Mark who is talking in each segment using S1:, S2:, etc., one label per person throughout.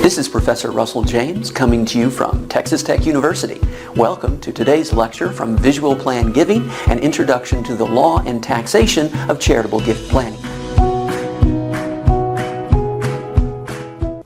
S1: This is Professor Russell James coming to you from Texas Tech University. Welcome to today's lecture from Visual Plan Giving, an introduction to the law and taxation of charitable gift planning.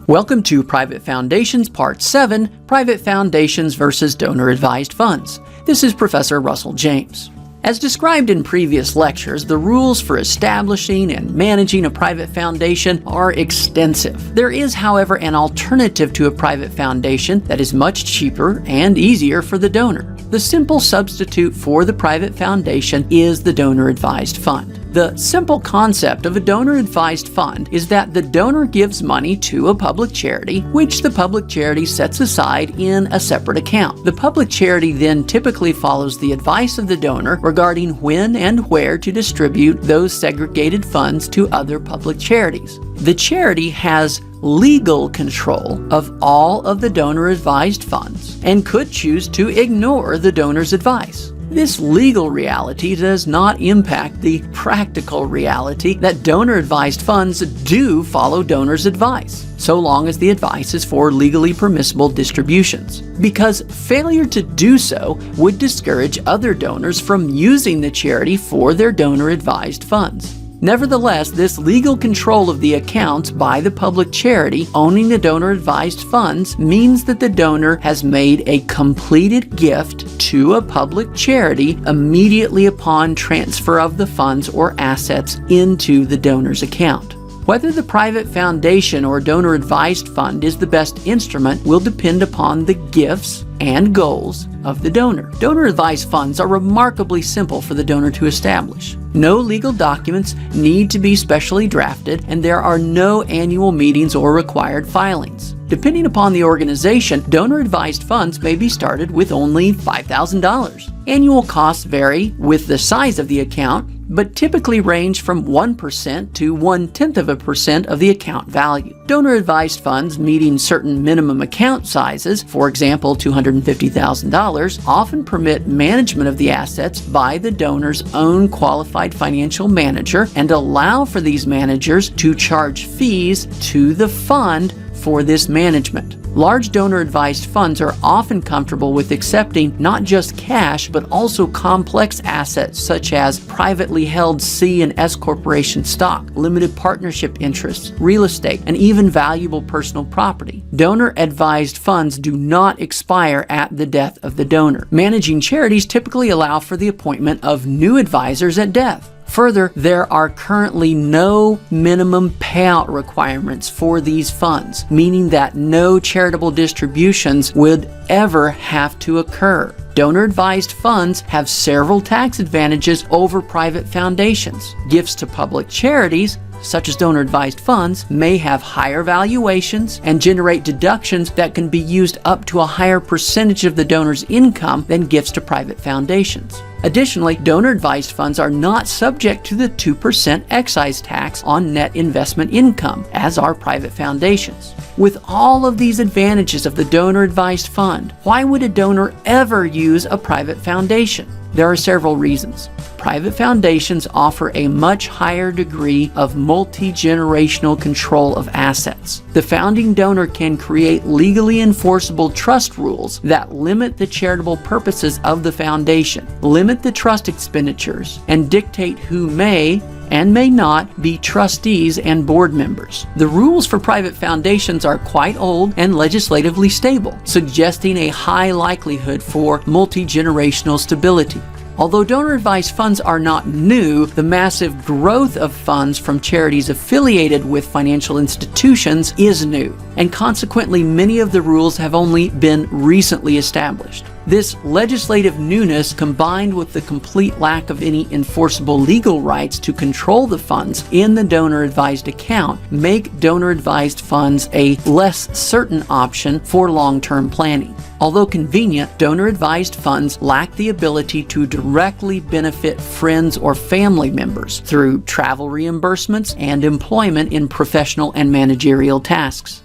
S1: Welcome to Private Foundations Part 7, Private Foundations versus Donor-Advised Funds. This is Professor Russell James. As described in previous lectures, the rules for establishing and managing a private foundation are extensive. There is, however, an alternative to a private foundation that is much cheaper and easier for the donor. The simple substitute for the private foundation is the donor-advised fund. The simple concept of a donor-advised fund is that the donor gives money to a public charity, which the public charity sets aside in a separate account. The public charity then typically follows the advice of the donor regarding when and where to distribute those segregated funds to other public charities. The charity has legal control of all of the donor-advised funds and could choose to ignore the donor's advice. This legal reality does not impact the practical reality that donor-advised funds do follow donors' advice, so long as the advice is for legally permissible distributions, because failure to do so would discourage other donors from using the charity for their donor-advised funds. Nevertheless, this legal control of the accounts by the public charity owning the donor-advised funds means that the donor has made a completed gift to a public charity immediately upon transfer of the funds or assets into the donor's account. Whether the private foundation or donor-advised fund is the best instrument will depend upon the gifts and goals of the donor. Donor-advised funds are remarkably simple for the donor to establish. No legal documents need to be specially drafted, and there are no annual meetings or required filings. Depending upon the organization, donor-advised funds may be started with only $5,000. Annual costs vary with the size of the account, but typically range from 1% to 0.1% of the account value. Donor-advised funds meeting certain minimum account sizes, for example $250,000, often permit management of the assets by the donor's own qualified financial manager and allow for these managers to charge fees to the fund for this management. Large donor-advised funds are often comfortable with accepting not just cash, but also complex assets such as privately held C and S corporation stock, limited partnership interests, real estate, and even valuable personal property. Donor-advised funds do not expire at the death of the donor. Managing charities typically allow for the appointment of new advisors at death. Further, there are currently no minimum payout requirements for these funds, meaning that no charitable distributions would ever have to occur. Donor-advised funds have several tax advantages over private foundations. Gifts to public charities, such as donor-advised funds, may have higher valuations and generate deductions that can be used up to a higher percentage of the donor's income than gifts to private foundations. Additionally, donor-advised funds are not subject to the 2% excise tax on net investment income, as are private foundations. With all of these advantages of the donor-advised fund, why would a donor ever use a private foundation? There are several reasons. Private foundations offer a much higher degree of multi-generational control of assets. The founding donor can create legally enforceable trust rules that limit the charitable purposes of the foundation, limit the trust expenditures, and dictate who may and may not be trustees and board members. The rules for private foundations are quite old and legislatively stable, suggesting a high likelihood for multi-generational stability. Although donor-advised funds are not new, the massive growth of funds from charities affiliated with financial institutions is new, and consequently many of the rules have only been recently established. This legislative newness, combined with the complete lack of any enforceable legal rights to control the funds in the donor-advised account, make donor-advised funds a less certain option for long-term planning. Although convenient, donor-advised funds lack the ability to directly benefit friends or family members through travel reimbursements and employment in professional and managerial tasks.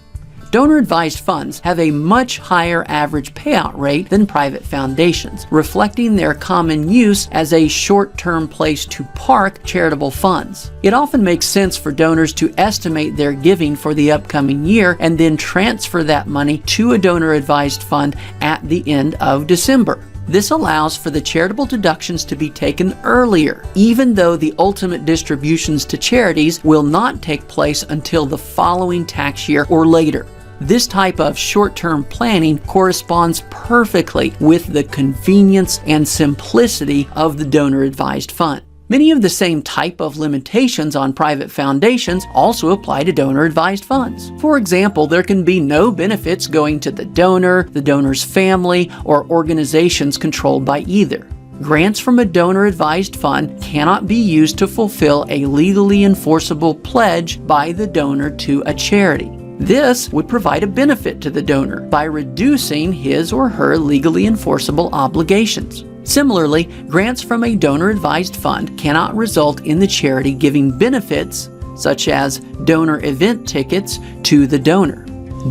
S1: Donor-advised funds have a much higher average payout rate than private foundations, reflecting their common use as a short-term place to park charitable funds. It often makes sense for donors to estimate their giving for the upcoming year and then transfer that money to a donor-advised fund at the end of December. This allows for the charitable deductions to be taken earlier, even though the ultimate distributions to charities will not take place until the following tax year or later. This type of short-term planning corresponds perfectly with the convenience and simplicity of the donor-advised fund. Many of the same type of limitations on private foundations also apply to donor-advised funds. For example, there can be no benefits going to the donor's family, or organizations controlled by either. Grants from a donor-advised fund cannot be used to fulfill a legally enforceable pledge by the donor to a charity. This would provide a benefit to the donor by reducing his or her legally enforceable obligations. Similarly, grants from a donor-advised fund cannot result in the charity giving benefits, such as donor event tickets, to the donor.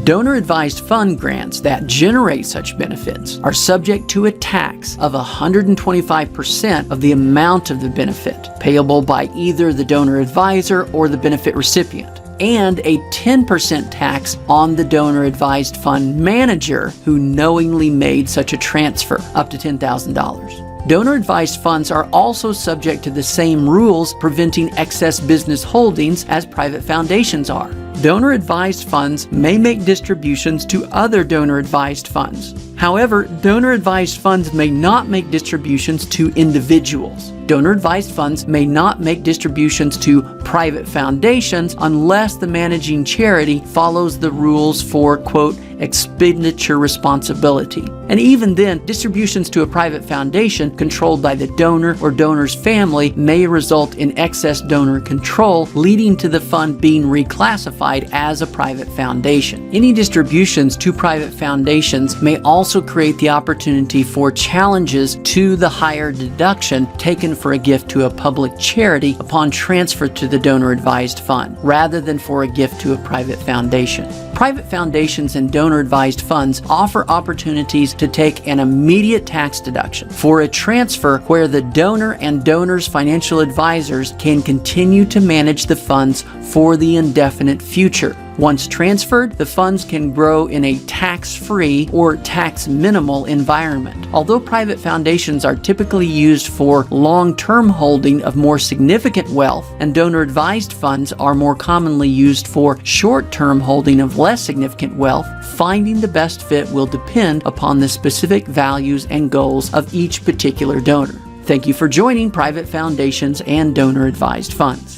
S1: Donor-advised fund grants that generate such benefits are subject to a tax of 125% of the amount of the benefit, payable by either the donor advisor or the benefit recipient, and a 10% tax on the donor-advised fund manager who knowingly made such a transfer, up to $10,000. Donor-advised funds are also subject to the same rules preventing excess business holdings as private foundations are. Donor-advised funds may make distributions to other donor-advised funds. However, donor-advised funds may not make distributions to individuals. Donor-advised funds may not make distributions to private foundations unless the managing charity follows the rules for, quote, expenditure responsibility. And even then, distributions to a private foundation controlled by the donor or donor's family may result in excess donor control, leading to the fund being reclassified as a private foundation. Any distributions to private foundations may also create the opportunity for challenges to the higher deduction taken for a gift to a public charity upon transfer to the donor-advised fund, rather than for a gift to a private foundation. Private foundations and donor-advised funds offer opportunities to take an immediate tax deduction for a transfer where the donor and donor's financial advisors can continue to manage the funds for the indefinite future. Once transferred, the funds can grow in a tax-free or tax-minimal environment. Although private foundations are typically used for long-term holding of more significant wealth, and donor-advised funds are more commonly used for short-term holding of less significant wealth, finding the best fit will depend upon the specific values and goals of each particular donor. Thank you for joining Private Foundations and Donor-Advised Funds.